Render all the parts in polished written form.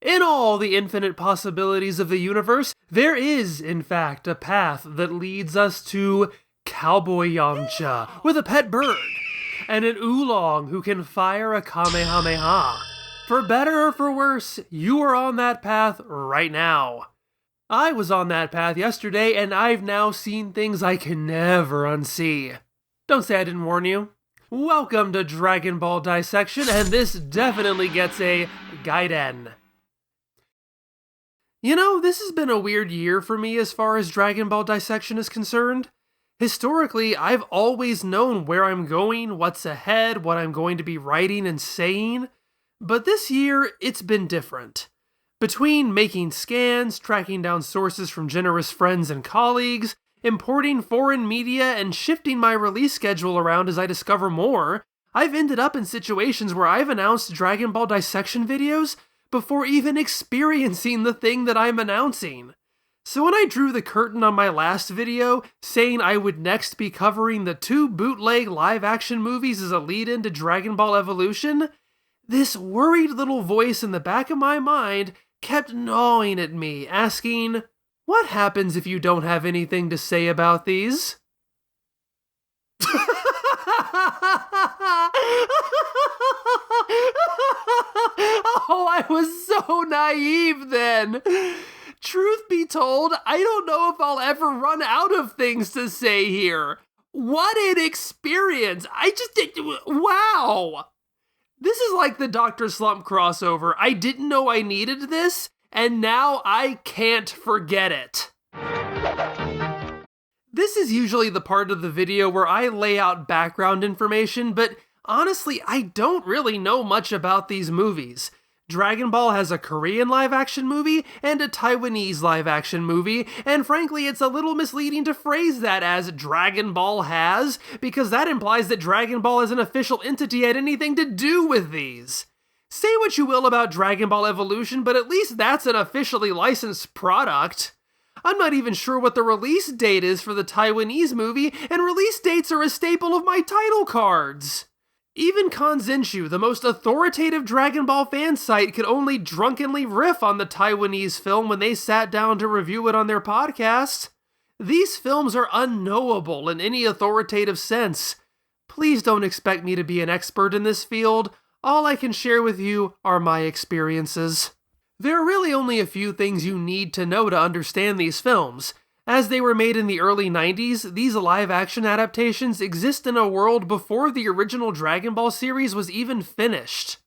In all the infinite possibilities of the universe, there is, in fact, a path that leads us to Cowboy Yamcha with a pet bird, and an Oolong who can fire a Kamehameha. For better or for worse, you are on that path right now. I was on that path yesterday, and I've now seen things I can never unsee. Don't say I didn't warn you. Welcome to Dragon Ball Dissection, and this definitely gets a Gaiden. You know, this has been a weird year for me as far as Dragon Ball Dissection is concerned. Historically, I've always known where I'm going, what's ahead, what I'm going to be writing and saying, but this year, it's been different. Between making scans, tracking down sources from generous friends and colleagues, importing foreign media, and shifting my release schedule around as I discover more, I've ended up in situations where I've announced Dragon Ball Dissection videos before even experiencing the thing that I'm announcing. So when I drew the curtain on my last video, saying I would next be covering the 2 bootleg live-action movies as a lead-in to Dragon Ball Evolution, this worried little voice in the back of my mind kept gnawing at me, asking, what happens if you don't have anything to say about these? Oh, I was so naive then. Truth be told, I don't know if I'll ever run out of things to say here. What an experience! Wow! This is like the Dr. Slump crossover. I didn't know I needed this, and now I can't forget it. This is usually the part of the video where I lay out background information, but honestly, I don't really know much about these movies. Dragon Ball has a Korean live-action movie and a Taiwanese live-action movie, and frankly, it's a little misleading to phrase that as Dragon Ball has, because that implies that Dragon Ball as an official entity had anything to do with these. Say what you will about Dragon Ball Evolution, but at least that's an officially licensed product. I'm not even sure what the release date is for the Taiwanese movie, and release dates are a staple of my title cards. Even Kanzenshu, the most authoritative Dragon Ball fan site, could only drunkenly riff on the Taiwanese film when they sat down to review it on their podcast. These films are unknowable in any authoritative sense. Please don't expect me to be an expert in this field. All I can share with you are my experiences. There are really only a few things you need to know to understand these films. As they were made in the early 90s, these live-action adaptations exist in a world before the original Dragon Ball series was even finished.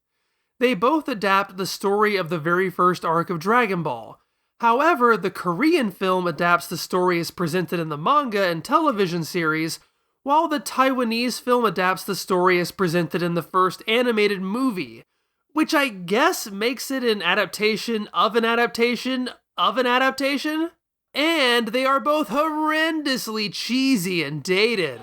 They both adapt the story of the very first arc of Dragon Ball. However, the Korean film adapts the story as presented in the manga and television series, while the Taiwanese film adapts the story as presented in the first animated movie, which I guess makes it an adaptation of an adaptation of an adaptation? And they are both horrendously cheesy and dated.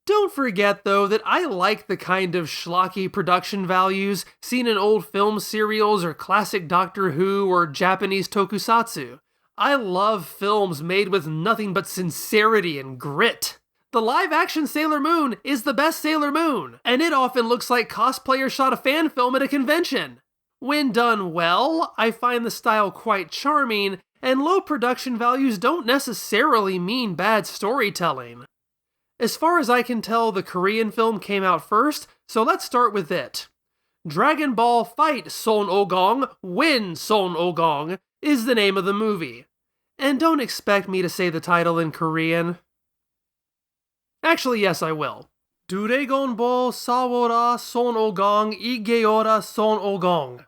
Don't forget, though, that I like the kind of schlocky production values seen in old film serials or classic Doctor Who or Japanese tokusatsu. I love films made with nothing but sincerity and grit. The live-action Sailor Moon is the best Sailor Moon, and it often looks like cosplayers shot a fan film at a convention. When done well, I find the style quite charming, and low production values don't necessarily mean bad storytelling. As far as I can tell, the Korean film came out first, so let's start with it. Dragon Ball Fight Son Ogong, Win Son Ogong is the name of the movie. And don't expect me to say the title in Korean. Actually, yes, I will. Dragon Ball Sawora Son Ogong Igeora Son Ogong.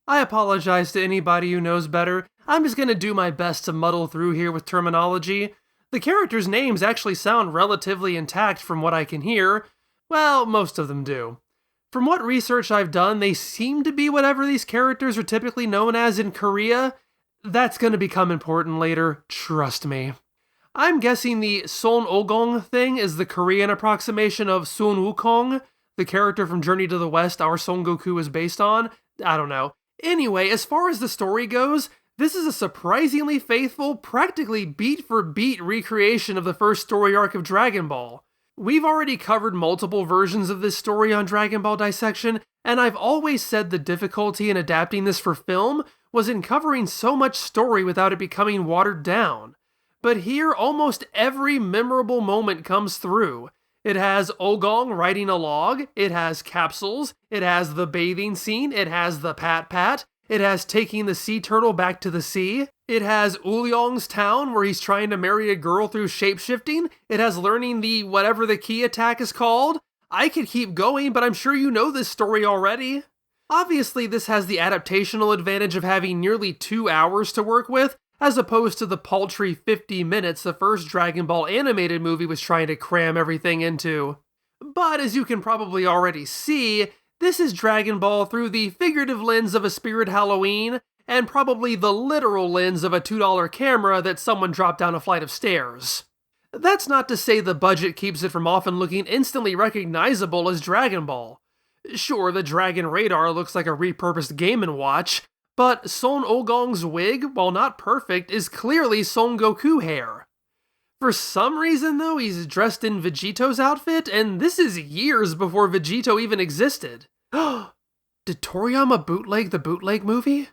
I apologize to anybody who knows better. I'm just gonna do my best to muddle through here with terminology. The characters' names actually sound relatively intact from what I can hear. Well, most of them do. From what research I've done, they seem to be whatever these characters are typically known as in Korea. That's gonna become important later, trust me. I'm guessing the Son Ogong thing is the Korean approximation of Sun Wukong, the character from Journey to the West our Son Goku is based on. I don't know. Anyway, as far as the story goes, this is a surprisingly faithful, practically beat-for-beat recreation of the first story arc of Dragon Ball. We've already covered multiple versions of this story on Dragon Ball Dissection, and I've always said the difficulty in adapting this for film was in covering so much story without it becoming watered down. But here, almost every memorable moment comes through. It has Oolong writing a log, it has capsules, it has the bathing scene, it has the pat-pat, it has taking the sea turtle back to the sea, it has Oolong's town where he's trying to marry a girl through shapeshifting, it has learning the whatever the key attack is called. I could keep going, but I'm sure you know this story already. Obviously, this has the adaptational advantage of having nearly 2 hours to work with, as opposed to the paltry 50 minutes the first Dragon Ball animated movie was trying to cram everything into. But as you can probably already see, this is Dragon Ball through the figurative lens of a Spirit Halloween, and probably the literal lens of a $2 camera that someone dropped down a flight of stairs. That's not to say the budget keeps it from often looking instantly recognizable as Dragon Ball. Sure, the Dragon Radar looks like a repurposed Game & Watch, but Son Oolong's wig, while not perfect, is clearly Son Goku hair. For some reason, though, he's dressed in Vegeto's outfit, and this is years before Vegeto even existed. Did Toriyama bootleg the bootleg movie?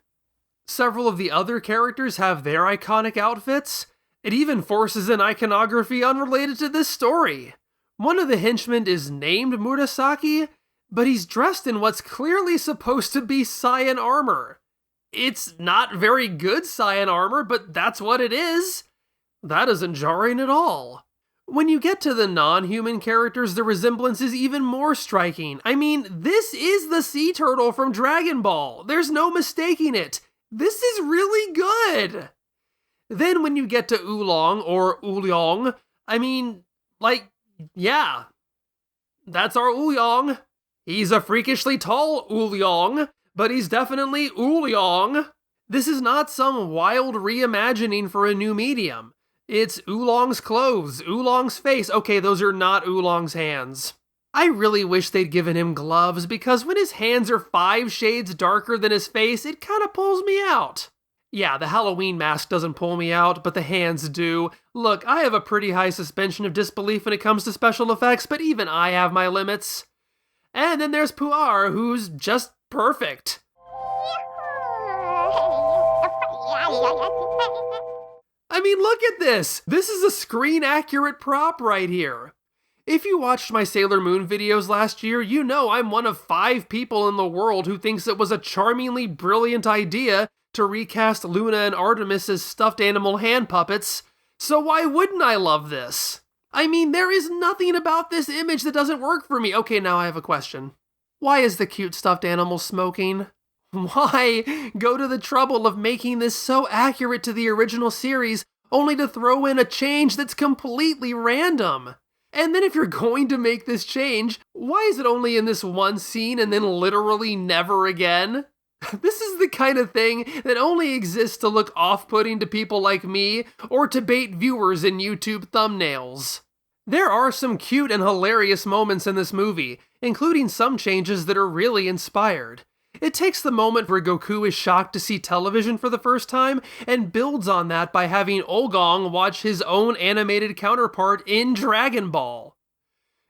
Several of the other characters have their iconic outfits. It even forces an iconography unrelated to this story. One of the henchmen is named Murasaki, but he's dressed in what's clearly supposed to be Saiyan armor. It's not very good Saiyan armor, but that's what it is. That isn't jarring at all. When you get to the non-human characters, the resemblance is even more striking. I mean, this is the sea turtle from Dragon Ball. There's no mistaking it. This is really good. Then when you get to Oolong, or Oolong, I mean, yeah. That's our Oolong. He's a freakishly tall Oolong, but he's definitely Oolong. This is not some wild reimagining for a new medium. It's Oolong's clothes, Oolong's face. Okay, those are not Oolong's hands. I really wish they'd given him gloves, because when his hands are 5 shades darker than his face, it kind of pulls me out. Yeah, the Halloween mask doesn't pull me out, but the hands do. Look, I have a pretty high suspension of disbelief when it comes to special effects, but even I have my limits. And then there's Puar, who's just perfect. I mean, look at this! This is a screen-accurate prop right here. If you watched my Sailor Moon videos last year, you know I'm one of 5 people in the world who thinks it was a charmingly brilliant idea to recast Luna and Artemis as stuffed animal hand puppets, so why wouldn't I love this? I mean, there is nothing about this image that doesn't work for me. Okay, now I have a question. Why is the cute stuffed animal smoking? Why go to the trouble of making this so accurate to the original series, only to throw in a change that's completely random? And then if you're going to make this change, why is it only in this one scene and then literally never again? This is the kind of thing that only exists to look off-putting to people like me, or to bait viewers in YouTube thumbnails. There are some cute and hilarious moments in this movie, including some changes that are really inspired. It takes the moment where Goku is shocked to see television for the first time, and builds on that by having Oolong watch his own animated counterpart in Dragon Ball.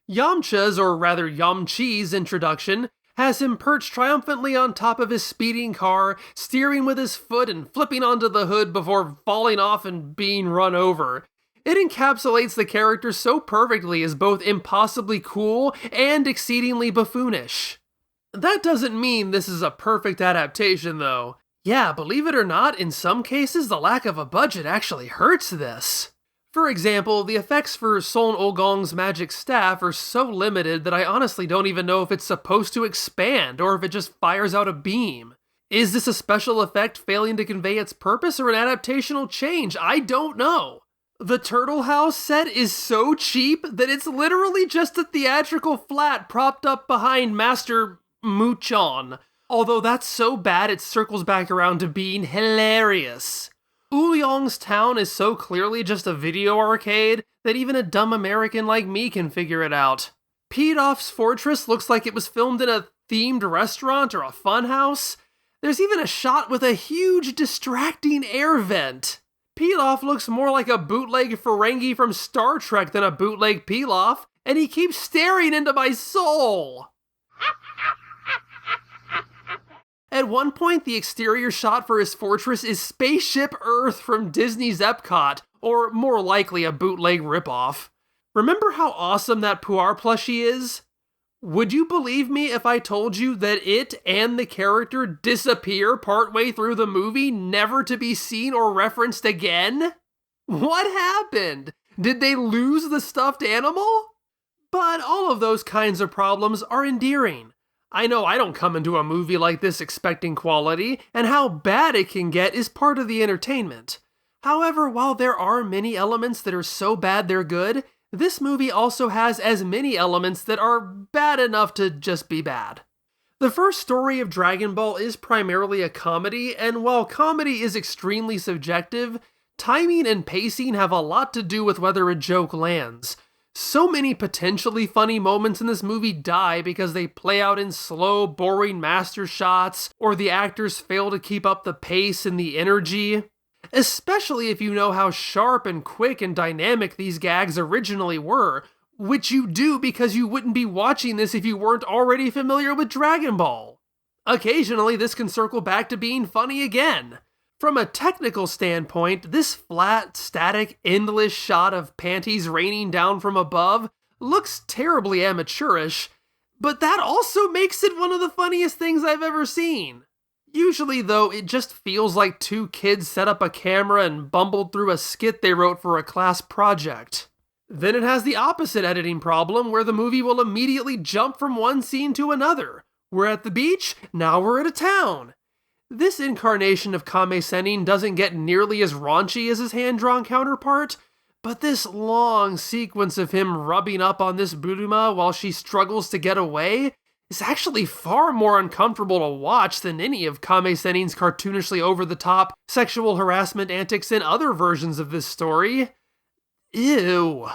Yamcha's, or rather Yamchi's, introduction has him perched triumphantly on top of his speeding car, steering with his foot and flipping onto the hood before falling off and being run over. It encapsulates the character so perfectly as both impossibly cool and exceedingly buffoonish. That doesn't mean this is a perfect adaptation, though. Yeah, believe it or not, in some cases the lack of a budget actually hurts this. For example, the effects for Son Oolong's magic staff are so limited that I honestly don't even know if it's supposed to expand or if it just fires out a beam. Is this a special effect failing to convey its purpose or an adaptational change? I don't know. The Turtle House set is so cheap that it's literally just a theatrical flat propped up behind Master Muchon. Although that's so bad it circles back around to being hilarious. Oolong's town is so clearly just a video arcade that even a dumb American like me can figure it out. Pidoff's fortress looks like it was filmed in a themed restaurant or a fun house. There's even a shot with a huge distracting air vent. Pilaf looks more like a bootleg Ferengi from Star Trek than a bootleg Pilaf. and he keeps staring into my soul. At one point, the exterior shot for his fortress is Spaceship Earth from Disney's Epcot, or more likely a bootleg ripoff. Remember how awesome that Puar plushie is? Would you believe me if I told you that it and the character disappear partway through the movie, never to be seen or referenced again? What happened? Did they lose the stuffed animal? But all of those kinds of problems are endearing. I know I don't come into a movie like this expecting quality, and how bad it can get is part of the entertainment. However, while there are many elements that are so bad they're good, this movie also has as many elements that are bad enough to just be bad. The first story of Dragon Ball is primarily a comedy, and while comedy is extremely subjective, timing and pacing have a lot to do with whether a joke lands. So many potentially funny moments in this movie die because they play out in slow, boring master shots, or the actors fail to keep up the pace and the energy. Especially if you know how sharp and quick and dynamic these gags originally were, which you do because you wouldn't be watching this if you weren't already familiar with Dragon Ball. Occasionally, this can circle back to being funny again. From a technical standpoint, this flat, static, endless shot of panties raining down from above looks terribly amateurish, but that also makes it one of the funniest things I've ever seen. Usually, though, it just feels like two kids set up a camera and bumbled through a skit they wrote for a class project. Then it has the opposite editing problem, where the movie will immediately jump from one scene to another. We're at the beach, now we're at a town. This incarnation of Kame-sennin doesn't get nearly as raunchy as his hand-drawn counterpart, but this long sequence of him rubbing up on this Bulma while she struggles to get away is actually far more uncomfortable to watch than any of Kame-sennin's cartoonishly over-the-top sexual harassment antics in other versions of this story. Ew.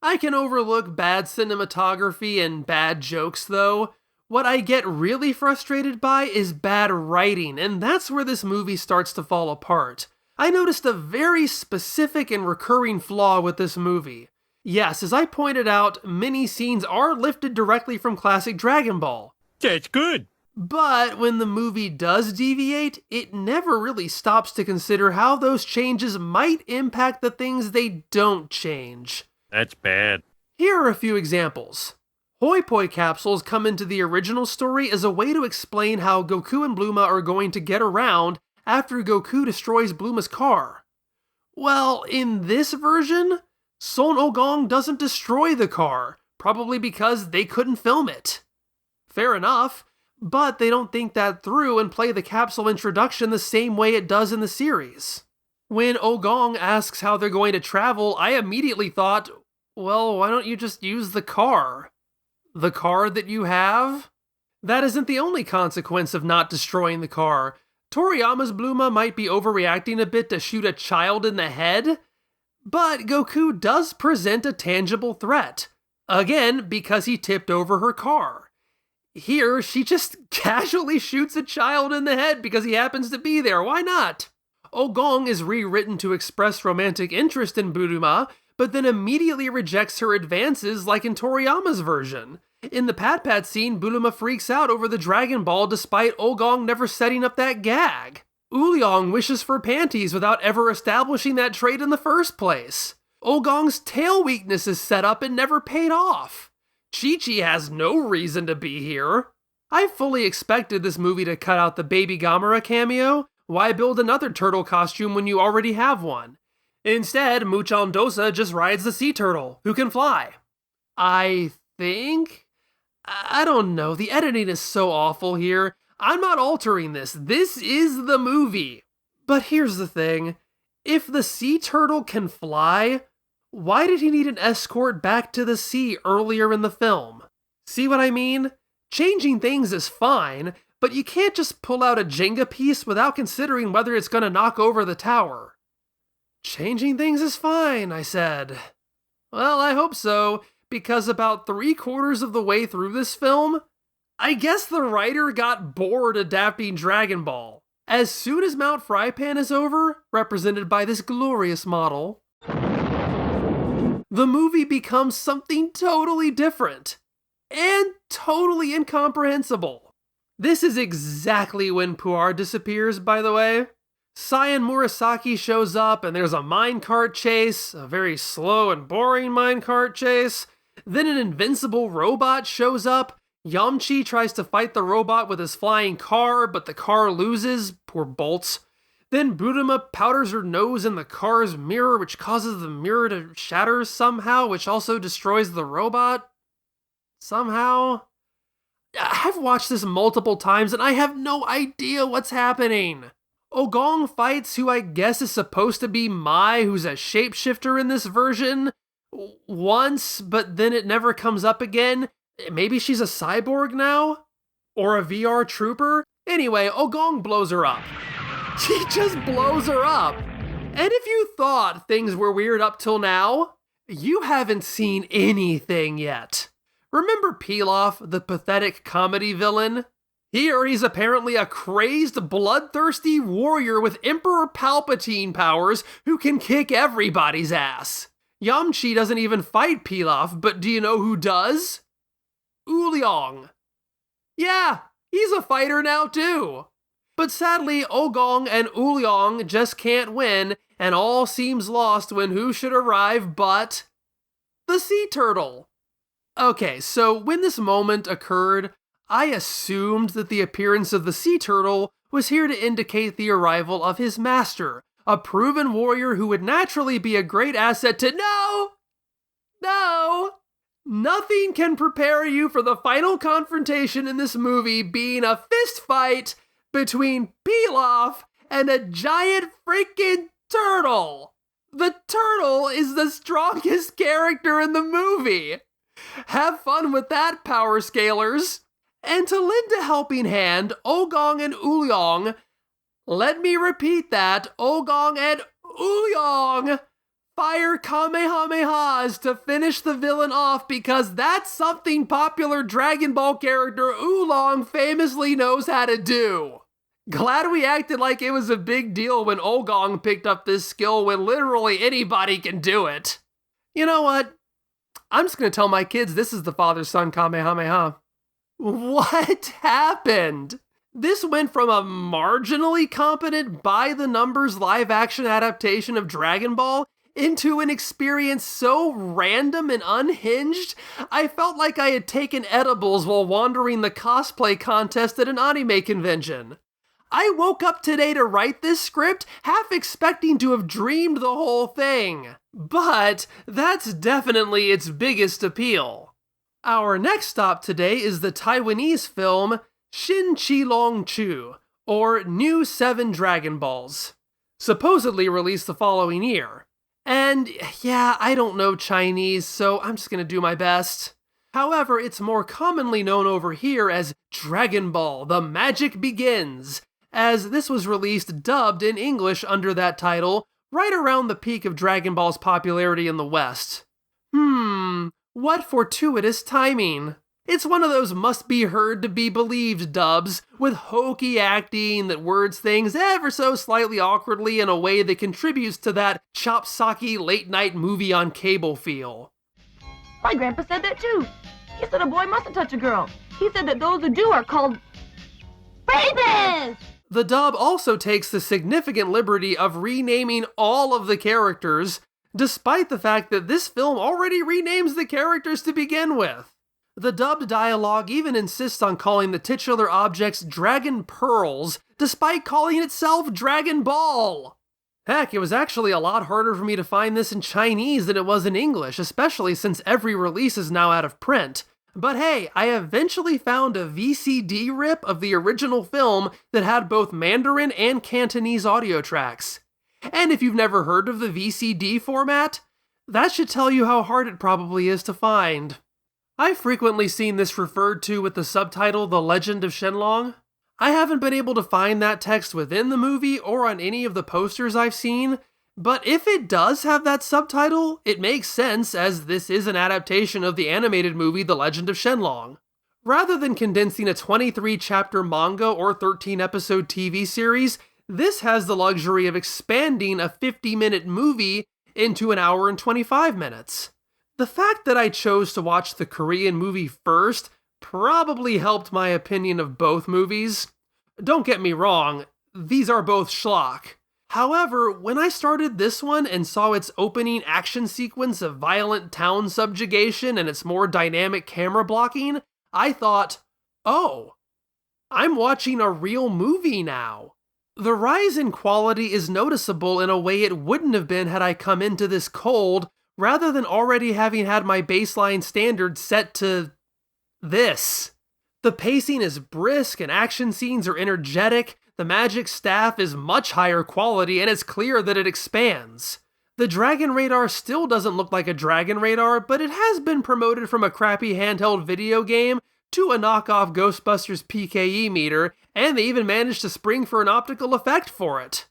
I can overlook bad cinematography and bad jokes, though. What I get really frustrated by is bad writing, and that's where this movie starts to fall apart. I noticed a very specific and recurring flaw with this movie. Yes, as I pointed out, many scenes are lifted directly from classic Dragon Ball. That's good. But when the movie does deviate, it never really stops to consider how those changes might impact the things they don't change. That's bad. Here are a few examples. Hoi Poi capsules come into the original story as a way to explain how Goku and Bulma are going to get around after Goku destroys Bulma's car. Well, in this version, Son Ogong doesn't destroy the car, probably because they couldn't film it. Fair enough, but they don't think that through and play the capsule introduction the same way it does in the series. When Ogong asks how they're going to travel, I immediately thought, well, why don't you just use the car? The car that you have? That isn't the only consequence of not destroying the car. Toriyama's Bulma might be overreacting a bit to shoot a child in the head, but Goku does present a tangible threat. Again, because he tipped over her car. Here, she just casually shoots a child in the head because he happens to be there. Why not? Ogong is rewritten to express romantic interest in Bulma, but then immediately rejects her advances like in Toriyama's version. In the Pat Pat scene, Bulma freaks out over the Dragon Ball despite Ogong never setting up that gag. Oolong wishes for panties without ever establishing that trait in the first place. Ogong's tail weakness is set up and never paid off. Chi-Chi has no reason to be here. I fully expected this movie to cut out the Baby Gamera cameo. Why build another turtle costume when you already have one? Instead, Muchandosa just rides the sea turtle, who can fly. I think? I don't know, the editing is so awful here. I'm not altering this. This is the movie. But here's the thing. If the sea turtle can fly, why did he need an escort back to the sea earlier in the film? See what I mean? Changing things is fine, but you can't just pull out a Jenga piece without considering whether it's going to knock over the tower. Changing things is fine, I said. Well, I hope so, because about 3/4 of the way through this film, I guess the writer got bored adapting Dragon Ball. As soon as Mount Frypan is over, represented by this glorious model, the movie becomes something totally different and totally incomprehensible. This is exactly when Puar disappears, by the way. Cyan Murasaki shows up and there's a minecart chase, a very slow and boring minecart chase. Then an invincible robot shows up. Yamcha tries to fight the robot with his flying car, but the car loses. Poor Bolts. Then Budama powders her nose in the car's mirror, which causes the mirror to shatter somehow, which also destroys the robot. Somehow. I've watched this multiple times and I have no idea what's happening. Oolong fights who I guess is supposed to be Mai, who's a shapeshifter in this version, once, but then it never comes up again. Maybe she's a cyborg now? Or a VR trooper? Anyway, Oolong blows her up. She just blows her up. And if you thought things were weird up till now, you haven't seen anything yet. Remember Pilaf, the pathetic comedy villain? Here, he's apparently a crazed, bloodthirsty warrior with Emperor Palpatine powers who can kick everybody's ass. Yamcha doesn't even fight Pilaf, but do you know who does? Oolong. Yeah, he's a fighter now too. But sadly, Oolong and Oolong just can't win, and all seems lost when who should arrive but the sea turtle. Okay, so when this moment occurred, I assumed that the appearance of the sea turtle was here to indicate the arrival of his master, a proven warrior who would naturally be a great asset to— No! Nothing can prepare you for the final confrontation in this movie being a fist fight between Pilaf and a giant freaking turtle. The turtle is the strongest character in the movie. Have fun with that, power scalers. And to lend a helping hand, Oolong and Oolong, let me repeat that, Oolong and Oolong fire Kamehamehas to finish the villain off because that's something popular Dragon Ball character Oolong famously knows how to do. Glad we acted like it was a big deal when Oolong picked up this skill when literally anybody can do it. You know what? I'm just going to tell my kids this is the father-son Kamehameha. What happened? This went from a marginally competent by-the-numbers live-action adaptation of Dragon Ball into an experience so random and unhinged, I felt like I had taken edibles while wandering the cosplay contest at an anime convention. I woke up today to write this script half expecting to have dreamed the whole thing. But that's definitely its biggest appeal. Our next stop today is the Taiwanese film Shin Chi Long Chu, or New 7 Dragon Balls, supposedly released the following year. And yeah, I don't know Chinese, so I'm just gonna do my best. However, it's more commonly known over here as Dragon Ball: The Magic Begins, as this was released dubbed in English under that title right around the peak of Dragon Ball's popularity in the West. What fortuitous timing. It's one of those must-be-heard-to-be-believed dubs, with hokey acting that words things ever so slightly awkwardly in a way that contributes to that chopsocky late-night movie on cable feel. My grandpa said that too. He said a boy mustn't touch a girl. He said that those who do are called rapists! The dub also takes the significant liberty of renaming all of the characters, despite the fact that this film already renames the characters to begin with. The dubbed dialogue even insists on calling the titular objects Dragon Pearls, despite calling itself Dragon Ball. Heck, it was actually a lot harder for me to find this in Chinese than it was in English, especially since every release is now out of print. But hey, I eventually found a VCD rip of the original film that had both Mandarin and Cantonese audio tracks. And if you've never heard of the VCD format, that should tell you how hard it probably is to find. I've frequently seen this referred to with the subtitle The Legend of Shenlong. I haven't been able to find that text within the movie or on any of the posters I've seen, but if it does have that subtitle, it makes sense as this is an adaptation of the animated movie The Legend of Shenlong. Rather than condensing a 23-chapter manga or 13-episode TV series, this has the luxury of expanding a 50-minute movie into an hour and 25 minutes. The fact that I chose to watch the Korean movie first probably helped my opinion of both movies. Don't get me wrong, these are both schlock. However, when I started this one and saw its opening action sequence of violent town subjugation and its more dynamic camera blocking, I thought, oh, I'm watching a real movie now. The rise in quality is noticeable in a way it wouldn't have been had I come into this cold, rather than already having had my baseline standards set to this. The pacing is brisk and action scenes are energetic, the magic staff is much higher quality, and it's clear that it expands. The Dragon Radar still doesn't look like a Dragon Radar, but it has been promoted from a crappy handheld video game to a knockoff Ghostbusters PKE meter, and they even managed to spring for an optical effect for it.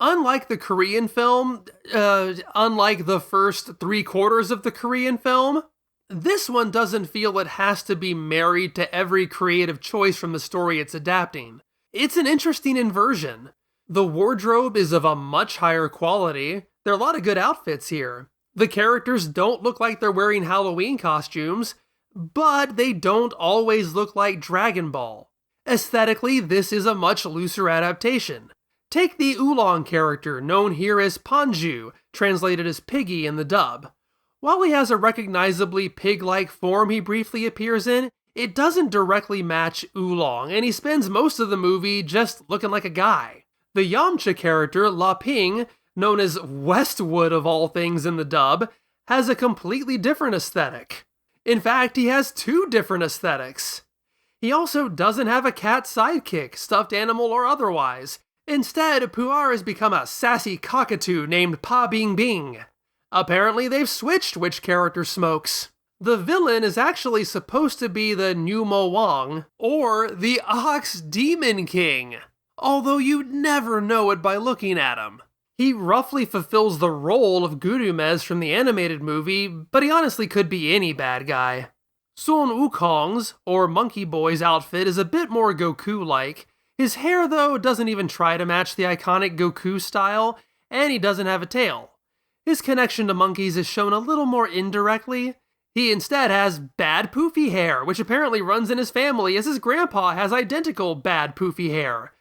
Unlike the Korean film, unlike the first 3/4 of the Korean film, this one doesn't feel it has to be married to every creative choice from the story it's adapting. It's an interesting inversion. The wardrobe is of a much higher quality. There are a lot of good outfits here. The characters don't look like they're wearing Halloween costumes, but they don't always look like Dragon Ball. Aesthetically, this is a much looser adaptation. Take the Oolong character, known here as Panju, translated as Piggy in the dub. While he has a recognizably pig-like form he briefly appears in, it doesn't directly match Oolong, and he spends most of the movie just looking like a guy. The Yamcha character, La Ping, known as Westwood of all things in the dub, has a completely different aesthetic. In fact, he has two different aesthetics. He also doesn't have a cat sidekick, stuffed animal or otherwise. Instead, Puar has become a sassy cockatoo named Pa Bing Bing. Apparently, they've switched which character smokes. The villain is actually supposed to be the Numo Wang, or the Ox Demon King, although you'd never know it by looking at him. He roughly fulfills the role of Gurumez from the animated movie, but he honestly could be any bad guy. Sun Wukong's, or Monkey Boy's outfit is a bit more Goku-like. His hair, though, doesn't even try to match the iconic Goku style, and he doesn't have a tail. His connection to monkeys is shown a little more indirectly. He instead has bad poofy hair, which apparently runs in his family as his grandpa has identical bad poofy hair.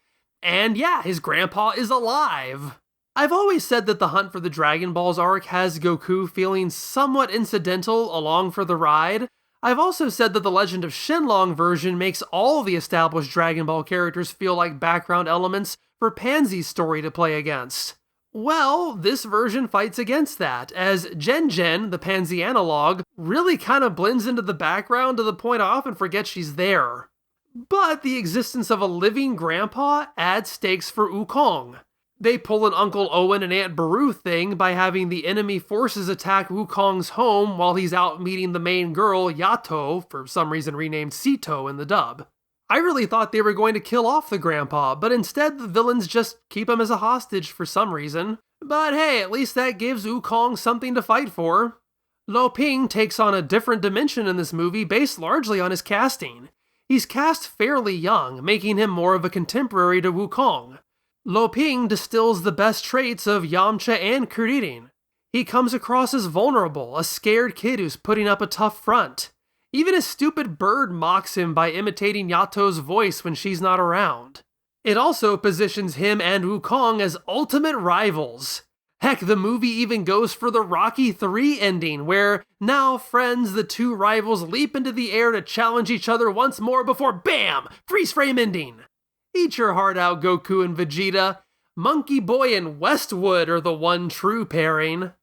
And yeah, his grandpa is alive. I've always said that the Hunt for the Dragon Balls arc has Goku feeling somewhat incidental along for the ride. I've also said that the Legend of Shenlong version makes all the established Dragon Ball characters feel like background elements for Pansy's story to play against. Well, this version fights against that, as Gen Gen, the Pansy analog, really kind of blends into the background to the point I often forget she's there. But the existence of a living grandpa adds stakes for Wukong. They pull an Uncle Owen and Aunt Beru thing by having the enemy forces attack Wukong's home while he's out meeting the main girl, Yato, for some reason renamed Sito in the dub. I really thought they were going to kill off the grandpa, but instead the villains just keep him as a hostage for some reason. But hey, at least that gives Wukong something to fight for. Lo Ping takes on a different dimension in this movie based largely on his casting. He's cast fairly young, making him more of a contemporary to Wukong. Lo Ping distills the best traits of Yamcha and Kuririn. He comes across as vulnerable, a scared kid who's putting up a tough front. Even his stupid bird mocks him by imitating Yato's voice when she's not around. It also positions him and Wukong as ultimate rivals. Heck, the movie even goes for the Rocky III ending, where, now friends, the two rivals leap into the air to challenge each other once more before BAM! Freeze frame ending! Eat your heart out, Goku and Vegeta. Monkey Boy and Westwood are the one true pairing.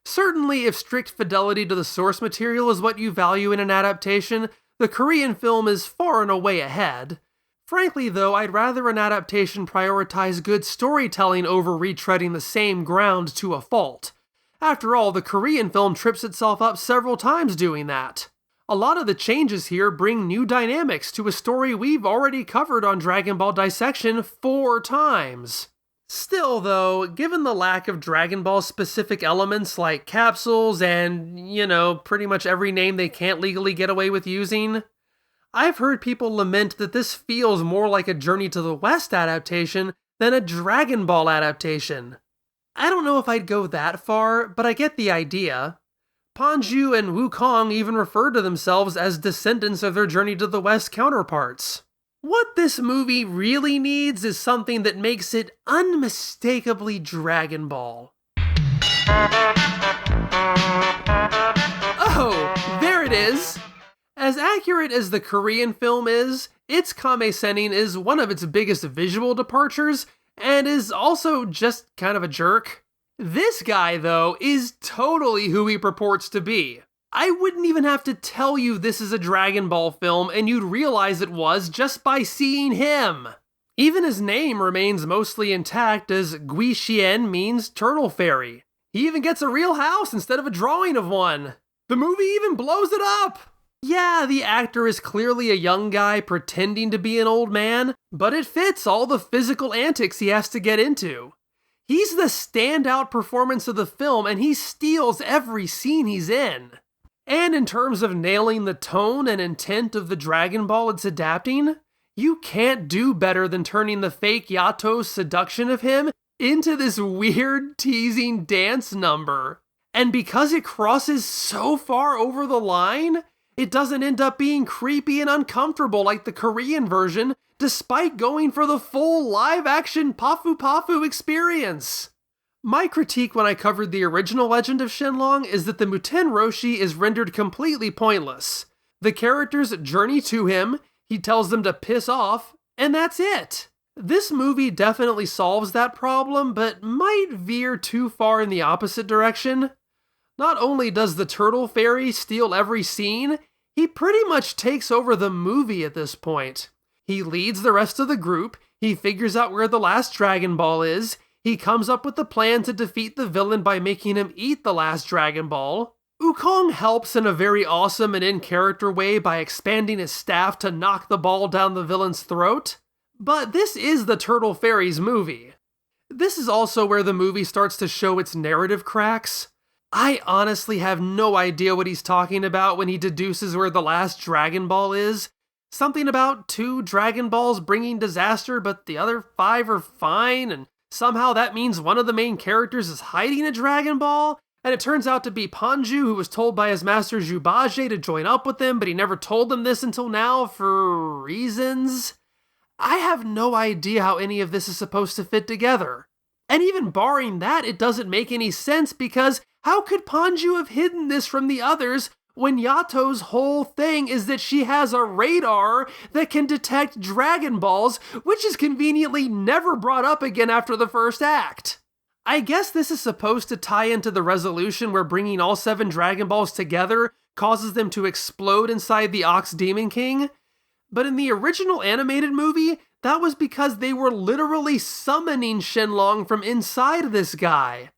Certainly, if strict fidelity to the source material is what you value in an adaptation, the Korean film is far and away ahead. Frankly, though, I'd rather an adaptation prioritize good storytelling over retreading the same ground to a fault. After all, the Korean film trips itself up several times doing that. A lot of the changes here bring new dynamics to a story we've already covered on Dragon Ball Dissection 4 times. Still, though, given the lack of Dragon Ball specific elements like capsules and, pretty much every name they can't legally get away with using, I've heard people lament that this feels more like a Journey to the West adaptation than a Dragon Ball adaptation. I don't know if I'd go that far, but I get the idea. Panju and Wukong even refer to themselves as descendants of their Journey to the West counterparts. What this movie really needs is something that makes it unmistakably Dragon Ball. Oh, there it is! As accurate as the Korean film is, its Kame-sennin is one of its biggest visual departures, and is also just kind of a jerk. This guy, though, is totally who he purports to be. I wouldn't even have to tell you this is a Dragon Ball film, and you'd realize it was just by seeing him. Even his name remains mostly intact, as Gui Xian means turtle fairy. He even gets a real house instead of a drawing of one. The movie even blows it up! Yeah, the actor is clearly a young guy pretending to be an old man, but it fits all the physical antics he has to get into. He's the standout performance of the film, and he steals every scene he's in. And in terms of nailing the tone and intent of the Dragon Ball it's adapting, you can't do better than turning the fake Yato's seduction of him into this weird, teasing dance number. And because it crosses so far over the line, it doesn't end up being creepy and uncomfortable like the Korean version, despite going for the full live-action Pafu Pafu experience. My critique when I covered the original Legend of Shenlong is that the Muten Roshi is rendered completely pointless. The characters journey to him, he tells them to piss off, and that's it. This movie definitely solves that problem, but might veer too far in the opposite direction. Not only does the Turtle Fairy steal every scene, he pretty much takes over the movie at this point. He leads the rest of the group, he figures out where the last Dragon Ball is, he comes up with the plan to defeat the villain by making him eat the last Dragon Ball. Wukong helps in a very awesome and in-character way by expanding his staff to knock the ball down the villain's throat. But this is the Turtle Fairy's movie. This is also where the movie starts to show its narrative cracks. I honestly have no idea what he's talking about when he deduces where the last Dragon Ball is. Something about 2 Dragon Balls bringing disaster, but the other 5 are fine, and somehow that means one of the main characters is hiding a Dragon Ball, and it turns out to be Panju, who was told by his master Jubaje to join up with him, but he never told them this until now for reasons. I have no idea how any of this is supposed to fit together. And even barring that, it doesn't make any sense, because how could Panju have hidden this from the others when Yato's whole thing is that she has a radar that can detect Dragon Balls, which is conveniently never brought up again after the first act? I guess this is supposed to tie into the resolution where bringing all 7 Dragon Balls together causes them to explode inside the Ox Demon King. But in the original animated movie, that was because they were literally summoning Shenlong from inside this guy.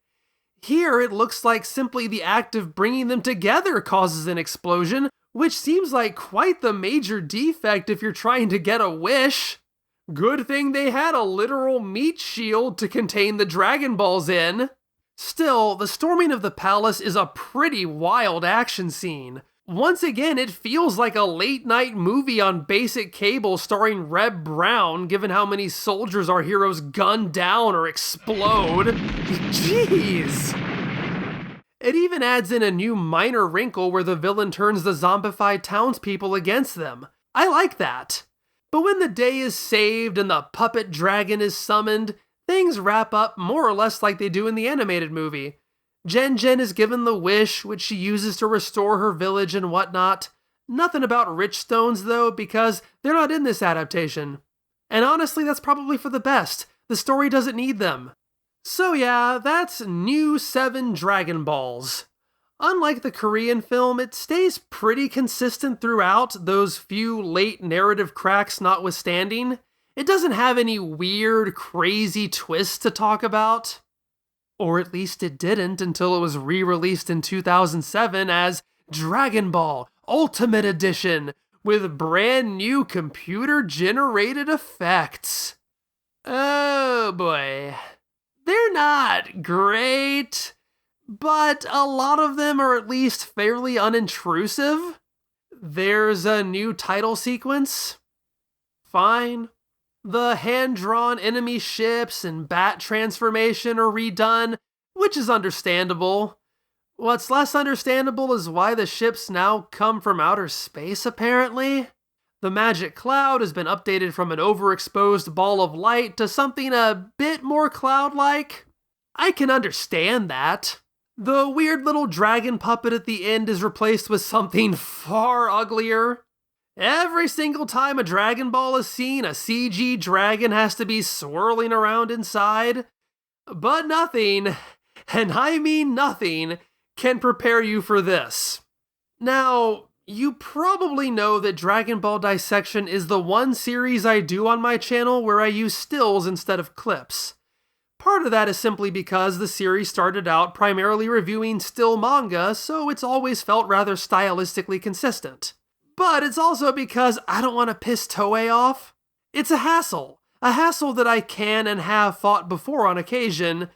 Here, it looks like simply the act of bringing them together causes an explosion, which seems like quite the major defect if you're trying to get a wish. Good thing they had a literal meat shield to contain the Dragon Balls in. Still, the storming of the palace is a pretty wild action scene. Once again, it feels like a late-night movie on basic cable starring Reb Brown, given how many soldiers our heroes gun down or explode. Jeez! It even adds in a new minor wrinkle where the villain turns the zombified townspeople against them. I like that. But when the day is saved and the puppet dragon is summoned, things wrap up more or less like they do in the animated movie. Jen is given the wish, which she uses to restore her village and whatnot. Nothing about rich stones, though, because they're not in this adaptation. And honestly, that's probably for the best. The story doesn't need them. So yeah, that's new 7 Dragon Balls. Unlike the Korean film, it stays pretty consistent throughout, those few late narrative cracks notwithstanding. It doesn't have any weird, crazy twists to talk about. Or at least it didn't until it was re-released in 2007 as Dragon Ball Ultimate Edition with brand new computer-generated effects. Oh boy. They're not great, but a lot of them are at least fairly unintrusive. There's a new title sequence. Fine. The hand-drawn enemy ships and bat transformation are redone, which is understandable. What's less understandable is why the ships now come from outer space, apparently. The magic cloud has been updated from an overexposed ball of light to something a bit more cloud-like. I can understand that. The weird little dragon puppet at the end is replaced with something far uglier. Every single time a Dragon Ball is seen, a CG dragon has to be swirling around inside. But nothing, and I mean nothing, can prepare you for this. Now, you probably know that Dragon Ball Dissection is the one series I do on my channel where I use stills instead of clips. Part of that is simply because the series started out primarily reviewing still manga, so it's always felt rather stylistically consistent. But it's also because I don't want to piss Toei off. It's a hassle that I can and have fought before on occasion,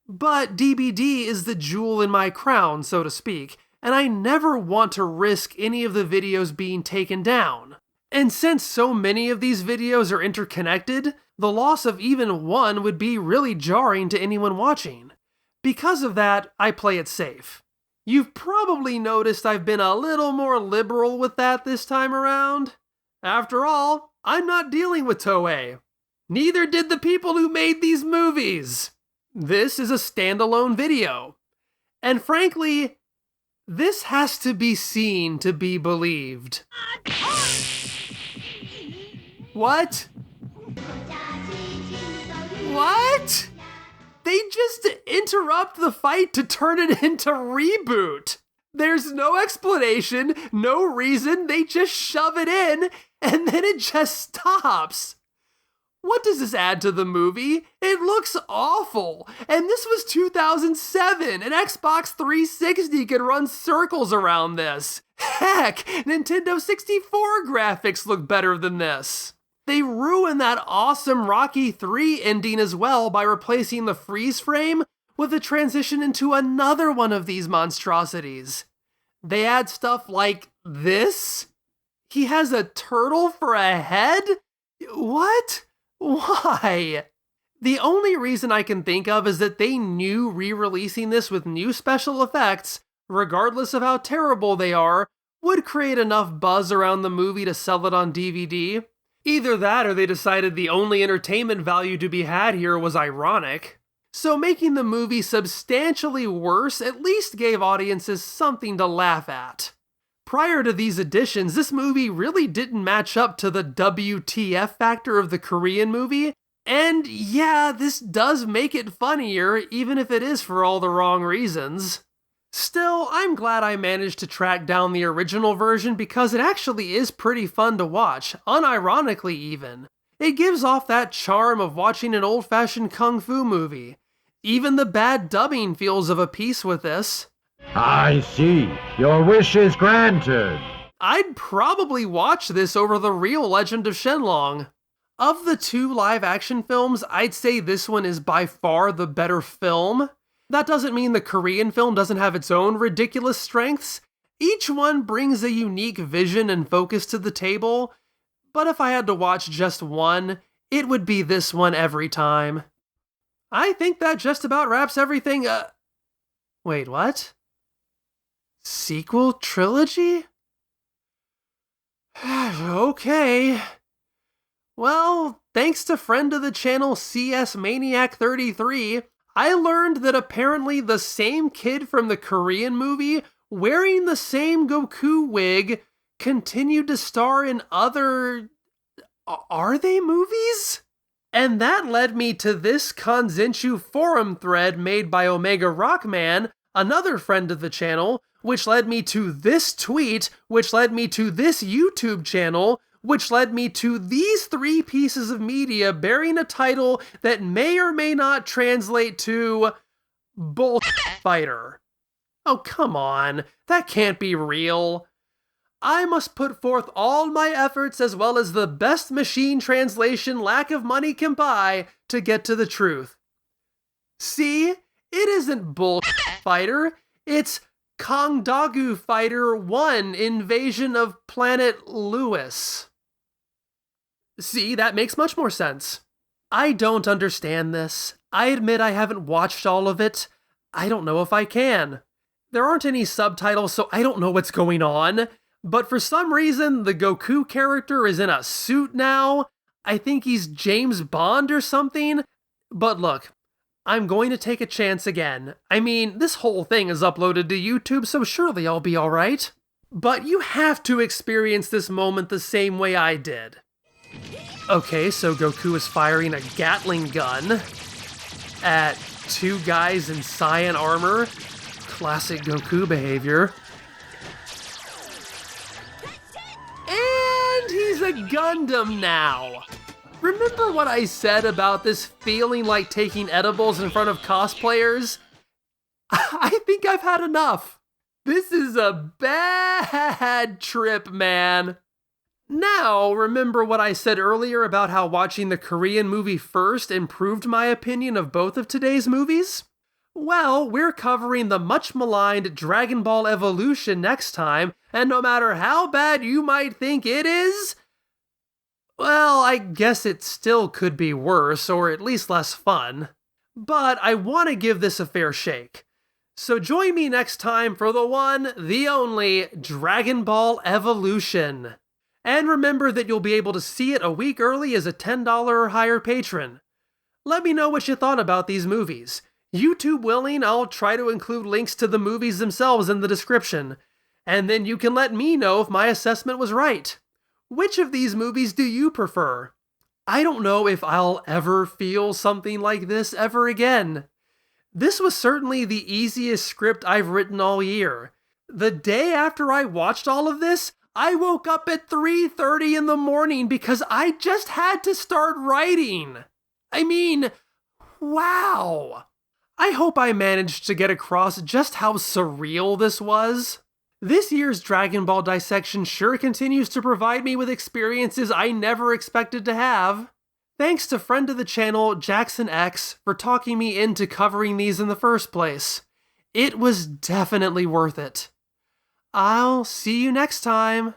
but DBD is the jewel in my crown, so to speak, and I never want to risk any of the videos being taken down. And since so many of these videos are interconnected, the loss of even one would be really jarring to anyone watching. Because of that, I play it safe. You've probably noticed I've been a little more liberal with that this time around. After all, I'm not dealing with Toei. Neither did the people who made these movies. This is a standalone video. And frankly, this has to be seen to be believed. What? What? They just interrupt the fight to turn it into Reboot. There's no explanation, no reason, they just shove it in, and then it just stops. What does this add to the movie? It looks awful, and this was 2007, an Xbox 360 could run circles around this. Heck, Nintendo 64 graphics look better than this. They ruin that awesome Rocky 3 ending as well by replacing the freeze frame with a transition into another one of these monstrosities. They add stuff like this? He has a turtle for a head? What? Why? The only reason I can think of is that they knew re-releasing this with new special effects, regardless of how terrible they are, would create enough buzz around the movie to sell it on DVD. Either that or they decided the only entertainment value to be had here was ironic. So making the movie substantially worse at least gave audiences something to laugh at. Prior to these additions, this movie really didn't match up to the WTF factor of the Korean movie, and yeah, this does make it funnier, even if it is for all the wrong reasons. Still, I'm glad I managed to track down the original version because it actually is pretty fun to watch, unironically even. It gives off that charm of watching an old-fashioned kung fu movie. Even the bad dubbing feels of a piece with this. I see. Your wish is granted. I'd probably watch this over the real Legend of Shenlong. Of the two live-action films, I'd say this one is by far the better film. That doesn't mean the Korean film doesn't have its own ridiculous strengths. Each one brings a unique vision and focus to the table, but if I had to watch just one, it would be this one every time. I think that just about wraps everything Wait, what? Sequel trilogy? Okay. Well, thanks to friend of the channel CS Maniac 33, I learned that apparently the same kid from the Korean movie, wearing the same Goku wig, continued to star in other... Are they movies? And that led me to this Kanzenshuu forum thread made by Omega Rockman, another friend of the channel, which led me to this tweet, which led me to this YouTube channel, which led me to these 3 pieces of media bearing a title that may or may not translate to Bullfighter. Oh, come on. That can't be real. I must put forth all my efforts as well as the best machine translation lack of money can buy to get to the truth. See? It isn't Bullfighter. It's Kongdagu Fighter 1 Invasion of Planet Lewis. See, that makes much more sense. I don't understand this. I admit I haven't watched all of it. I don't know if I can. There aren't any subtitles, so I don't know what's going on. But for some reason, the Goku character is in a suit now. I think he's James Bond or something. But look, I'm going to take a chance again. I mean, this whole thing is uploaded to YouTube, so surely I'll be alright. But you have to experience this moment the same way I did. Okay, so Goku is firing a Gatling gun at two guys in cyan armor. Classic Goku behavior. And he's a Gundam now. Remember what I said about this feeling like taking edibles in front of cosplayers? I think I've had enough. This is a bad trip, man. Now, remember what I said earlier about how watching the Korean movie first improved my opinion of both of today's movies? Well, we're covering the much maligned Dragon Ball Evolution next time, and no matter how bad you might think it is, well, I guess it still could be worse, or at least less fun. But I want to give this a fair shake. So join me next time for the one, the only, Dragon Ball Evolution. And remember that you'll be able to see it a week early as a $10 or higher patron. Let me know what you thought about these movies. YouTube willing, I'll try to include links to the movies themselves in the description. And then you can let me know if my assessment was right. Which of these movies do you prefer? I don't know if I'll ever feel something like this ever again. This was certainly the easiest script I've written all year. The day after I watched all of this, I woke up at 3:30 in the morning because I just had to start writing. I mean, wow. I hope I managed to get across just how surreal this was. This year's Dragon Ball Dissection sure continues to provide me with experiences I never expected to have. Thanks to friend of the channel, Jackson X, for talking me into covering these in the first place. It was definitely worth it. I'll see you next time.